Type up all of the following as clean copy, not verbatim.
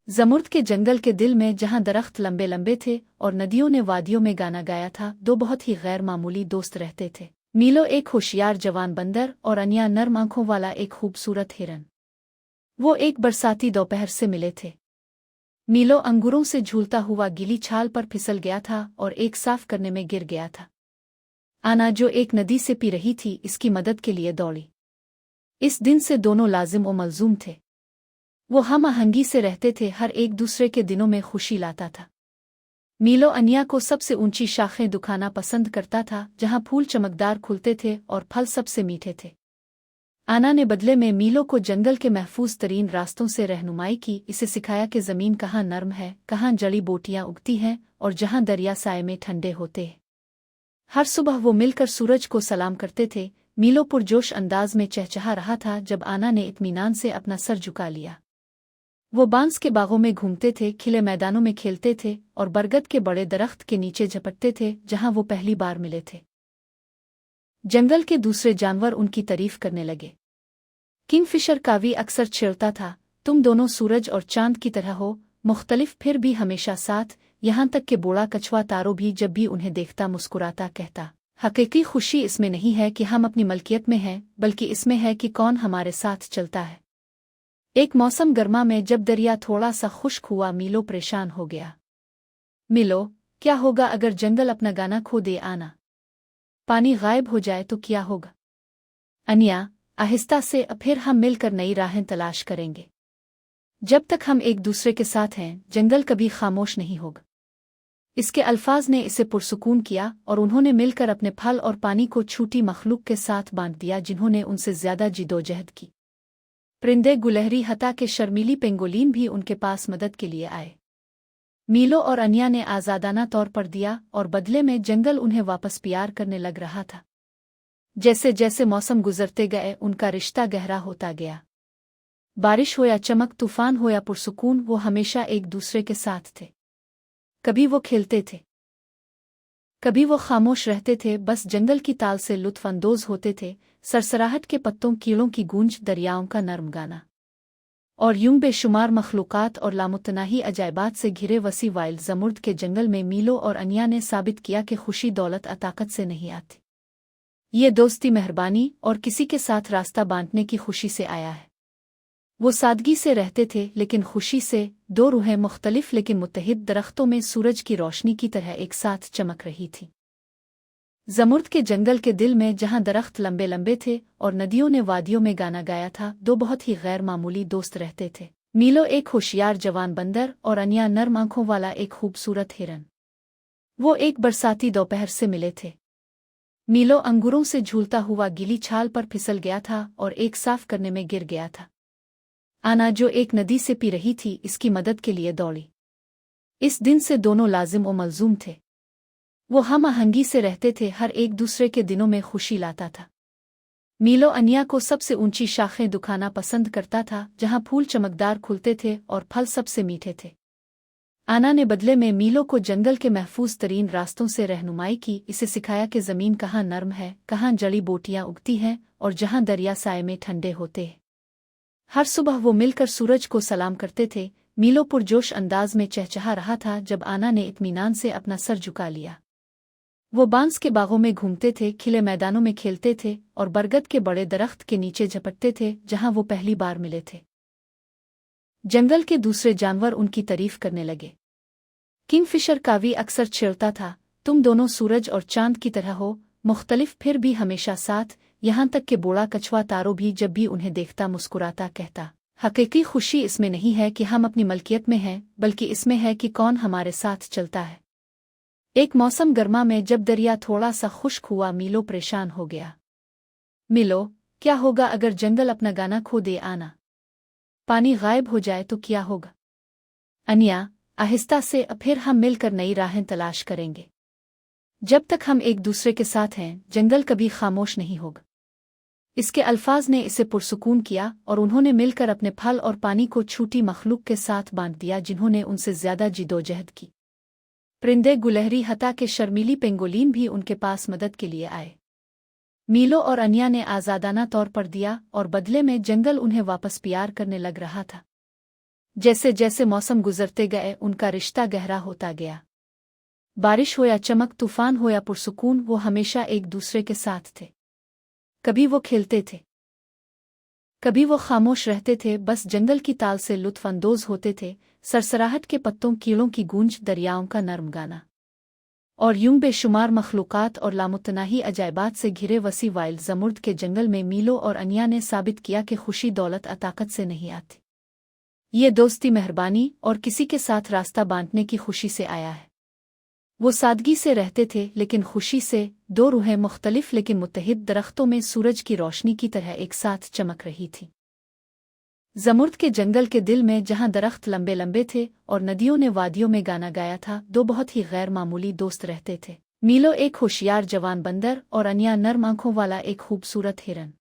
ज़मुर्द के जंगल के दिल में जहाँ दरख्त लंबे लंबे थे और नदियों ने वादियों में गाना गाया था, दो बहुत ही गैर मामूली दोस्त रहते थे। मीलो एक होशियार जवान बंदर और अनिया नर्म आंखों वाला एक खूबसूरत हिरन। वो एक बरसाती दोपहर से मिले थे। मीलो अंगूरों से झूलता हुआ गीली छाल पर फिसल गया था और एक साफ करने में गिर गया था। आना, जो एक नदी से पी रही थी, इसकी मदद के लिए दौड़ी। इस दिन से दोनों लाजिम व मलजूम थे। वो हम आहंगी से रहते थे, हर एक दूसरे के दिनों में खुशी लाता था। मीलो अनिया को सबसे ऊंची शाखें दुखाना पसंद करता था, जहां फूल चमकदार खुलते थे और फल सबसे मीठे थे। आना ने बदले में मीलो को जंगल के महफूज तरीन रास्तों से रहनुमाई की, इसे सिखाया कि ज़मीन कहाँ नर्म है, कहाँ जड़ी बूटियां उगती हैं और जहाँ दरिया साए में ठंडे होते हैं। हर सुबह वो मिलकर सूरज को सलाम करते थे। मीलो पुरजोश अंदाज में चहचहा रहा था जब आना ने इत्मीनान से अपना सर झुका लिया। वो बांस के बागों में घूमते थे, खिले मैदानों में खेलते थे और बरगद के बड़े दरख्त के नीचे झपटते थे जहां वो पहली बार मिले थे। जंगल के दूसरे जानवर उनकी तारीफ करने लगे। किंगफिशर कावी अक्सर छेड़ता था, तुम दोनों सूरज और चांद की तरह हो, मुख्तलिफ फिर भी हमेशा साथ। यहाँ तक कि बूढ़ा कछुआ तारो भी जब भी उन्हें देखता मुस्कुराता कहता, हकीकी खुशी इसमें नहीं है कि हम अपनी मलकियत में हैं, बल्कि इसमें है कि कौन हमारे साथ चलता है। एक मौसम गर्मा में जब दरिया थोड़ा सा खुश्क हुआ, मीलो परेशान हो गया। मिलो, क्या होगा अगर जंगल अपना गाना खो दे? आना, पानी गायब हो जाए तो क्या होगा? अनिया, आहिस्ता से, फिर हम मिलकर नई राहें तलाश करेंगे। जब तक हम एक दूसरे के साथ हैं, जंगल कभी खामोश नहीं होगा। इसके अल्फाज ने इसे पुरसुकून किया और उन्होंने मिलकर अपने फल और पानी को छूटी मखलूक के साथ बांट दिया जिन्होंने उनसे ज्यादा जिदोजहद की। परिंदे, गुलहरी, हता के शर्मीली पेंगोलिन भी उनके पास मदद के लिए आए। मीलो और अनिया ने आज़ादाना तौर पर दिया और बदले में जंगल उन्हें वापस प्यार करने लग रहा था। जैसे जैसे मौसम गुजरते गए, उनका रिश्ता गहरा होता गया। बारिश हो या चमक, तूफान हो या पुरसुकून, वो हमेशा एक दूसरे के साथ थे। कभी वो खेलते थे, कभी वो खामोश रहते थे, बस जंगल की ताल से लुत्फ अंदोज होते थे। सरसराहट के पत्तों, कीड़ों की गूंज, दरियाओं का नर्म गाना और यूं बेशुमार मखलूकात और लामुतनाही अजायबात से घिरे वसी वाइल्ड ज़मुर्द के जंगल में मीलो और अनिया ने साबित किया कि खुशी दौलत ताकत से नहीं आती। ये दोस्ती मेहरबानी और किसी के साथ रास्ता बांटने की खुशी से आया है। वो सादगी से रहते थे लेकिन खुशी से, दो रूहें मुख्तलिफ लेकिन मुत्तहिद दरख्तों में सूरज की रोशनी की तरह एक साथ चमक रही थी। ज़मुर्द के जंगल के दिल में जहाँ दरख्त लंबे लंबे थे और नदियों ने वादियों में गाना गाया था, दो बहुत ही गैर मामूली दोस्त रहते थे। मीलो एक होशियार जवान बंदर और अनिया नर्म आंखों वाला एक खूबसूरत हिरन। वो एक बरसाती दोपहर से मिले थे। मीलो अंगूरों से झूलता हुआ गीली छाल पर फिसल गया था और एक साफ करने में गिर गया था। आना, जो एक नदी से पी रही थी, इसकी मदद के लिए दौड़ी। इस दिन से दोनों लाजिम व मलजूम थे। वो हम आहंगी से रहते थे, हर एक दूसरे के दिनों में खुशी लाता था। मीलो अनिया को सबसे ऊंची शाखें दुखाना पसंद करता था, जहां फूल चमकदार खुलते थे और फल सबसे मीठे थे। आना ने बदले में मीलो को जंगल के महफूज तरीन रास्तों से रहनुमाई की, इसे सिखाया कि ज़मीन कहाँ नर्म है, कहाँ जड़ी बूटियां उगती हैं और जहाँ दरिया साए में ठंडे होते हैं। हर सुबह वो मिलकर सूरज को सलाम करते थे। मीलो पुरजोश अंदाज में चहचहा रहा था जब आना ने इत्मीनान से अपना सर झुका लिया। वो बांस के बागों में घूमते थे, खिले मैदानों में खेलते थे और बरगद के बड़े दरख्त के नीचे झपटते थे जहां वो पहली बार मिले थे। जंगल के दूसरे जानवर उनकी तारीफ करने लगे। किंगफिशर कावी अक्सर छेड़ता था, तुम दोनों सूरज और चांद की तरह हो, मुख्तलिफ फिर भी हमेशा साथ। यहाँ तक कि बूढ़ा कछुआ तारो भी जब भी उन्हें देखता मुस्कुराता कहता, हकीकी खुशी इसमें नहीं है कि हम अपनी मलकियत में हैं, बल्कि इसमें है कि कौन हमारे साथ चलता है। एक मौसम गर्मा में जब दरिया थोड़ा सा खुश्क हुआ, मीलो परेशान हो गया। मिलो, क्या होगा अगर जंगल अपना गाना खो दे? आना, पानी गायब हो जाए तो क्या होगा? अनिया, आहिस्ता से, फिर हम मिलकर नई राहें तलाश करेंगे। जब तक हम एक दूसरे के साथ हैं, जंगल कभी खामोश नहीं होगा। इसके अल्फाज ने इसे पुरसुकून किया और उन्होंने मिलकर अपने फल और पानी को छूटी मखलूक के साथ बांट दिया जिन्होंने उनसे ज्यादा जिदोजहद की। परिंदे, गुलहरी, हता के शर्मीली पेंगोलिन भी उनके पास मदद के लिए आए। मीलो और अनिया ने आज़ादाना तौर पर दिया और बदले में जंगल उन्हें वापस प्यार करने लग रहा था। जैसे जैसे मौसम गुजरते गए उनका रिश्ता गहरा होता गया। बारिश हो या चमक, तूफान हो या पुरसुकून, वो हमेशा एक दूसरे के साथ थे। कभी वो खेलते थे, कभी वो खामोश रहते थे, बस जंगल की ताल से लुत्फ अंदोज होते थे। सरसराहट के पत्तों, कीड़ों की गूंज, दरियाओं का नर्म गाना, और यूं बेशुमार मखलूकात और लामुतनाही अजायबात से घिरे वसी वाइल्ड ज़मुर्द के जंगल में मीलो और अनिया ने साबित किया कि खुशी दौलत ताकत से नहीं आती। ये दोस्ती मेहरबानी और किसी के साथ रास्ता बांटने की खुशी से आया है। वो सादगी से रहते थे लेकिन खुशी से, दो रूहें मुख्तलिफ लेकिन मुत्तहिद दरख्तों में सूरज की रोशनी की तरह एक साथ चमक रही थी। ज़मुर्द के जंगल के दिल में जहाँ दरख्त लंबे लंबे थे और नदियों ने वादियों में गाना गाया था, दो बहुत ही गैर मामूली दोस्त रहते थे। मीलो एक होशियार जवान बंदर और अनिया नर्म आंखों वाला एक खूबसूरत हिरन।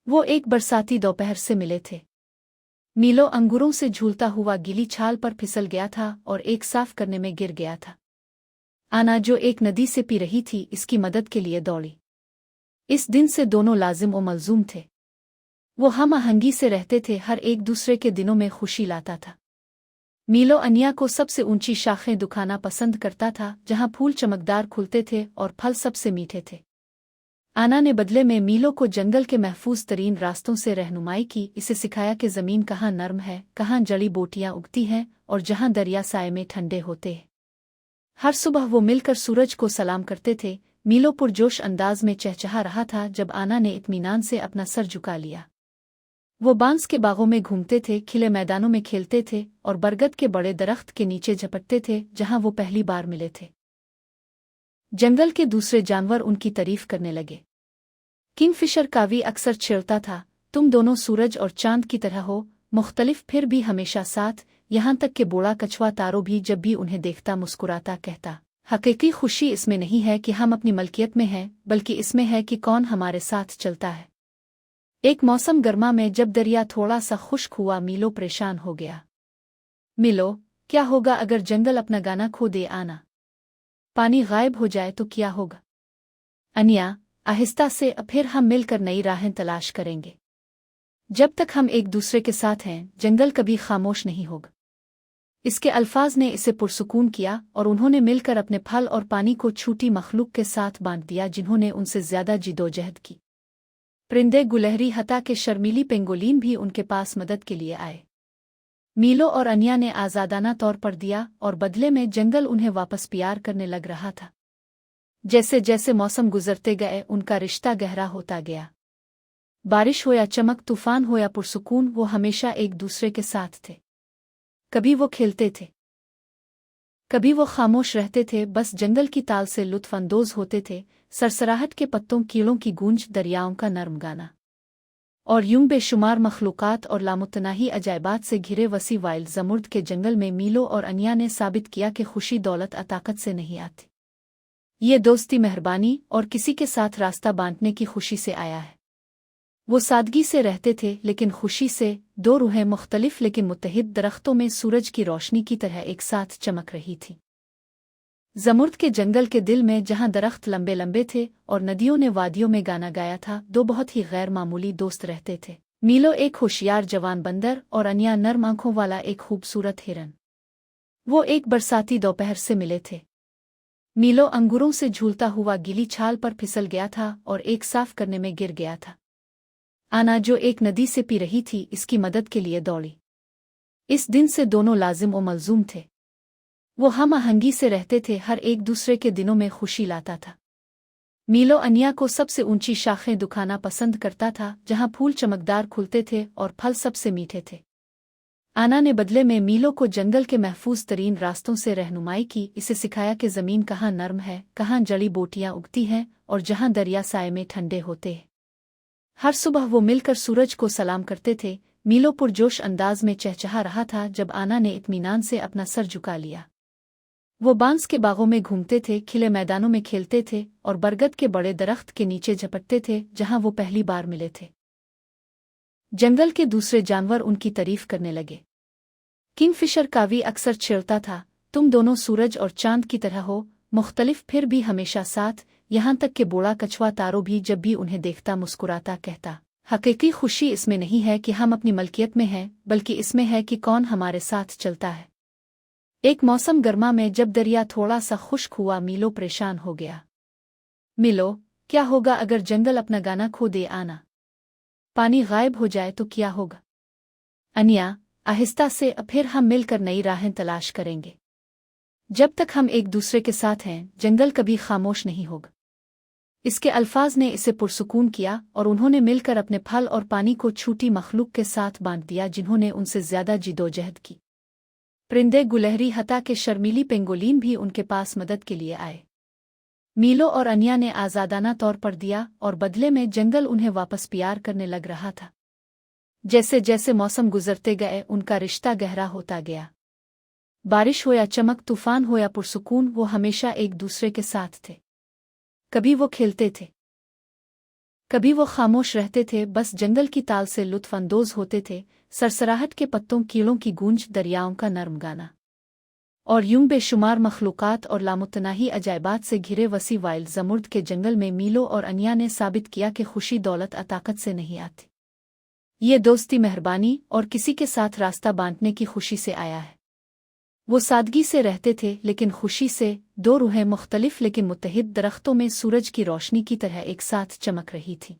वो एक बरसाती दोपहर से मिले थे। मीलो अंगूरों से झूलता हुआ गीली छाल पर फिसल गया था और एक साफ करने में गिर गया था। आना, जो एक नदी से पी रही थी, इसकी मदद के लिए दौड़ी। इस दिन से दोनों लाजिम व मलजूम थे। वो हम आहंगी से रहते थे, हर एक दूसरे के दिनों में खुशी लाता था। मीलो अनिया को सबसे ऊंची शाखें दुखाना पसंद करता था, जहां फूल चमकदार खुलते थे और फल सबसे मीठे थे। आना ने बदले में मीलो को जंगल के महफूज तरीन रास्तों से रहनुमाई की, इसे सिखाया कि ज़मीन कहाँ नर्म है, कहाँ जड़ी बोटियाँ उगती हैं और जहाँ दरिया साए में ठंडे होते हैं। हर सुबह वो मिलकर सूरज को सलाम करते थे। मीलो पुरजोश अंदाज में चहचहा रहा था जब आना ने इत्मीनान से अपना सर झुका लिया। वो बांस के बागों में घूमते थे, खिले मैदानों में खेलते थे और बरगद के बड़े दरख्त के नीचे झपटते थे जहां वो पहली बार मिले थे। जंगल के दूसरे जानवर उनकी तारीफ करने लगे। किंगफिशर कावी अक्सर छेड़ता था, तुम दोनों सूरज और चांद की तरह हो, मुख्तलिफ फिर भी हमेशा साथ। यहाँ तक कि बूढ़ा कछुआ तारो भी जब भी उन्हें देखता मुस्कुराता कहता, हकीकी खुशी इसमें नहीं है कि हम अपनी मलकियत में हैं, बल्कि इसमें है कि कौन हमारे साथ चलता है। एक मौसम गर्मा में जब दरिया थोड़ा सा खुश्क हुआ, मीलो परेशान हो गया। मिलो, क्या होगा अगर जंगल अपना गाना खो दे? आना, पानी गायब हो जाए तो क्या होगा? अनिया, आहिस्ता से, फिर हम मिलकर नई राहें तलाश करेंगे। जब तक हम एक दूसरे के साथ हैं, जंगल कभी खामोश नहीं होगा। इसके अल्फाज ने इसे पुरसुकून किया और उन्होंने मिलकर अपने फल और पानी को छूटी मखलूक के साथ बांट दिया जिन्होंने उनसे ज्यादा जिदोजहद की। परिंदे, गुलहरी, हत्ता के शर्मीली पेंगोलिन भी उनके पास मदद के लिए आए। मीलो और अनिया ने आज़ादाना तौर पर दिया और बदले में जंगल उन्हें वापस प्यार करने लग रहा था। जैसे जैसे मौसम गुजरते गए उनका रिश्ता गहरा होता गया। बारिश हो या चमक, तूफान हो या पुरसुकून, वो हमेशा एक दूसरे के साथ थे। कभी वो खेलते थे, कभी वो खामोश रहते थे, बस जंगल की ताल से लुत्फ अंदोज होते थे। सरसराहट के पत्तों, कीड़ों की गूंज, दरियाओं का नर्म गाना, और यूं बेशुमार मखलूकात और लामुतनाही अजायबात से घिरे वसी वाइल्ड ज़मुर्द के जंगल में मीलो और अनिया ने साबित किया कि खुशी दौलत ताकत से नहीं आती। ये दोस्ती मेहरबानी और किसी के साथ रास्ता बांटने की खुशी से आया है। वो सादगी से रहते थे लेकिन खुशी से, दो रूहें मुख्तलिफ लेकिन मुत्तहिद दरख्तों में सूरज की रोशनी की तरह एक साथ चमक रही थी। ज़मुर्द के जंगल के दिल में जहाँ दरख्त लंबे लंबे थे और नदियों ने वादियों में गाना गाया था, दो बहुत ही गैर मामूली दोस्त रहते थे। मीलो एक होशियार जवान बंदर और अनिया नर्म आंखों वाला एक खूबसूरत हिरन। वो एक बरसाती दोपहर से मिले थे। मीलो अंगूरों से झूलता हुआ गीली छाल पर फिसल गया था और एक साफ करने में गिर गया था। आना, जो एक नदी से पी रही थी, इसकी मदद के लिए दौड़ी। इस दिन से दोनों लाजिम व मलजूम थे। वो हम आहंगी से रहते थे, हर एक दूसरे के दिनों में खुशी लाता था। मीलो अनिया को सबसे ऊंची शाखें दुखाना पसंद करता था, जहां फूल चमकदार खुलते थे और फल सबसे मीठे थे। आना ने बदले में मीलो को जंगल के महफूज तरीन रास्तों से रहनुमाई की, इसे सिखाया कि ज़मीन कहाँ नर्म है, कहाँ जड़ी बोटियाँ उगती हैं और जहाँ दरिया साए में ठंडे होते हैं। हर सुबह वो मिलकर सूरज को सलाम करते थे। मीलो पुरजोश अंदाज में चहचहा रहा था जब आना ने इत्मीनान से अपना सर झुका लिया। वो बांस के बागों में घूमते थे, खिले मैदानों में खेलते थे और बरगद के बड़े दरख्त के नीचे झपटते थे जहां वो पहली बार मिले थे। जंगल के दूसरे जानवर उनकी तारीफ करने लगे। किंगफिशर कावी अक्सर छेड़ता था, तुम दोनों सूरज और चांद की तरह हो, मुख्तलिफ फिर भी हमेशा साथ। यहाँ तक कि बूढ़ा कछुआ तारो भी जब भी उन्हें देखता मुस्कुराता कहता, हकीकी खुशी इसमें नहीं है कि हम अपनी मलकियत में हैं, बल्कि इसमें है कि कौन हमारे साथ चलता है। एक मौसम गर्मा में जब दरिया थोड़ा सा खुश्क हुआ, मीलो परेशान हो गया। मिलो, क्या होगा अगर जंगल अपना गाना खो दे, आना पानी गायब हो जाए तो क्या होगा? अनिया, आहिस्ता से, फिर हम मिलकर नई राहें तलाश करेंगे। जब तक हम एक दूसरे के साथ हैं, जंगल कभी खामोश नहीं होगा। इसके अल्फाज ने इसे पुरसुकून किया और उन्होंने मिलकर अपने फल और पानी को छूटी मखलूक के साथ बांट दिया जिन्होंने उनसे ज्यादा जिदोजहद की। परिंदे गुलहरी हता के शर्मीली पेंगोलिन भी उनके पास मदद के लिए आए। मीलो और अनिया ने आज़ादाना तौर पर दिया और बदले में जंगल उन्हें वापस प्यार करने लग रहा था। जैसे जैसे मौसम गुजरते गए, उनका रिश्ता गहरा होता गया। बारिश हो या चमक, तूफान हो या पुरसुकून, वो हमेशा एक दूसरे के साथ थे। कभी वो खेलते थे, कभी वो खामोश रहते थे, बस जंगल की ताल से लुत्फ अंदोज होते थे। सरसराहट के पत्तों, कीड़ों की गूंज, दरियाओं का नर्म गाना और यूं बेशुमार मखलूकात और लामुतनाही अजायबात से घिरे वसी वाइल्ड ज़मुर्द के जंगल में मीलो और अनिया ने साबित किया कि खुशी दौलत ताकत से नहीं आती। ये दोस्ती, मेहरबानी और किसी के साथ रास्ता बांटने की खुशी से आया है। वो सादगी से रहते थे लेकिन खुशी से, दो रूहें मुख्तलिफ लेकिन मुत्तहिद दरख्तों में सूरज की रोशनी की तरह एक साथ चमक रही थी।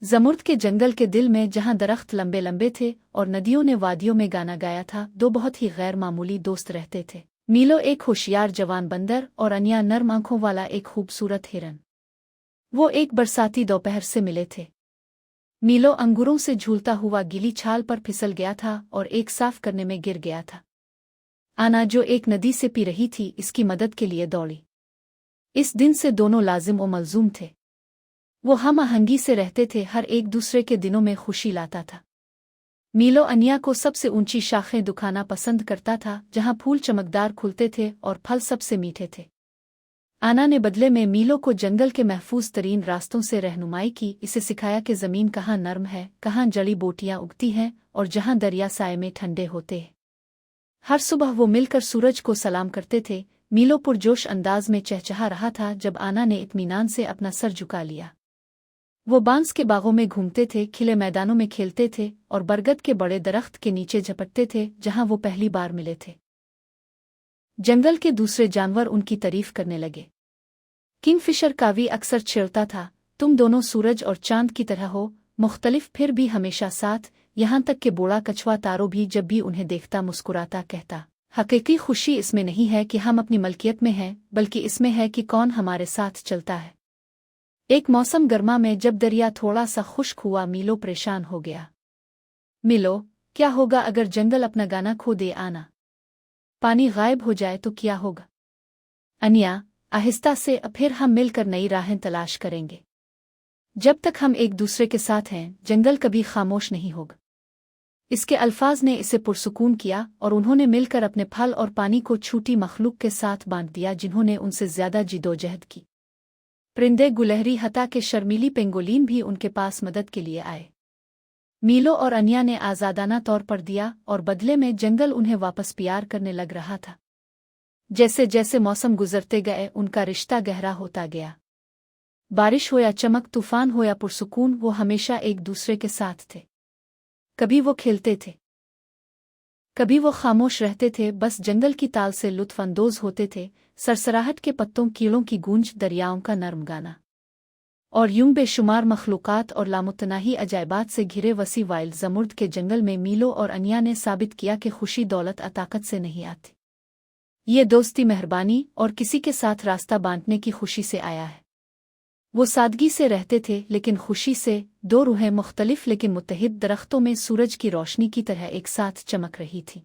ज़मुर्द के जंगल के दिल में, जहाँ दरख्त लंबे लंबे थे और नदियों ने वादियों में गाना गाया था, दो बहुत ही गैर मामूली दोस्त रहते थे। मीलो एक होशियार जवान बंदर और अनिया नर्म आंखों वाला एक खूबसूरत हिरन। वो एक बरसाती दोपहर से मिले थे। मीलो अंगूरों से झूलता हुआ गीली छाल पर फिसल गया था और एक साफ करने में गिर गया था। आना, जो एक नदी से पी रही थी, इसकी मदद के लिए दौड़ी। इस दिन से दोनों लाजिम व मलजूम थे। वो हम आहंगी से रहते थे, हर एक दूसरे के दिनों में खुशी लाता था। मीलो अनिया को सबसे ऊंची शाखें दुखाना पसंद करता था, जहां फूल चमकदार खुलते थे और फल सबसे मीठे थे। आना ने बदले में मीलो को जंगल के महफूज तरीन रास्तों से रहनुमाई की, इसे सिखाया कि ज़मीन कहाँ नर्म है, कहाँ जड़ी बूटियाँ उगती हैं और जहाँ दरिया साए में ठंडे होते हैं। हर सुबह वो मिलकर सूरज को सलाम करते थे। मीलो पुरजोश अंदाज में चहचहा रहा था जब आना ने इत्मीनान से अपना सर झुका लिया। वो बांस के बागों में घूमते थे, खिले मैदानों में खेलते थे और बरगद के बड़े दरख्त के नीचे झपटते थे जहां वो पहली बार मिले थे। जंगल के दूसरे जानवर उनकी तारीफ करने लगे। किंगफिशर कावी अक्सर छेड़ता था, तुम दोनों सूरज और चांद की तरह हो, मुख्तलिफ फिर भी हमेशा साथ। यहाँ तक कि बूढ़ा कछुआ तारो भी जब भी उन्हें देखता मुस्कुराता कहता, हकीकी खुशी इसमें नहीं है कि हम अपनी मलकियत में हैं, बल्कि इसमें है कि कौन हमारे साथ चलता है। एक मौसम गर्मा में जब दरिया थोड़ा सा खुश्क हुआ, मीलो परेशान हो गया। मिलो, क्या होगा अगर जंगल अपना गाना खो दे, आना पानी गायब हो जाए तो क्या होगा? अनिया, आहिस्ता से, फिर हम मिलकर नई राहें तलाश करेंगे। जब तक हम एक दूसरे के साथ हैं, जंगल कभी खामोश नहीं होगा। इसके अल्फाज ने इसे पुरसुकून किया और उन्होंने मिलकर अपने फल और पानी को छूटी मखलूक के साथ बांट दिया जिन्होंने उनसे ज्यादा जिदोजहद की। परिंदे गुलहरी हता के शर्मीली पेंगोलिन भी उनके पास मदद के लिए आए। मीलो और अनिया ने आज़ादाना तौर पर दिया और बदले में जंगल उन्हें वापस प्यार करने लग रहा था। जैसे जैसे मौसम गुजरते गए, उनका रिश्ता गहरा होता गया। बारिश हो या चमक, तूफान हो या पुरसुकून, वो हमेशा एक दूसरे के साथ थे। कभी वो खेलते थे, कभी वो खामोश रहते थे, बस जंगल की ताल से लुत्फ अंदोज होते थे। सरसराहट के पत्तों, कीड़ों की गूंज, दरियाओं का नर्म गाना और यूं बेशुमार मखलूकात और लामुतनाही अजायबात से घिरे वसी वाइल्ड ज़मुर्द के जंगल में मीलो और अनिया ने साबित किया कि खुशी दौलत ताकत से नहीं आती। ये दोस्ती, मेहरबानी और किसी के साथ रास्ता बांटने की खुशी से आया है। वो सादगी से रहते थे लेकिन खुशी से, दो रूहें मुख्तलिफ लेकिन मुत्तहिद दरख्तों में सूरज की रोशनी की तरह एक साथ चमक रही थी।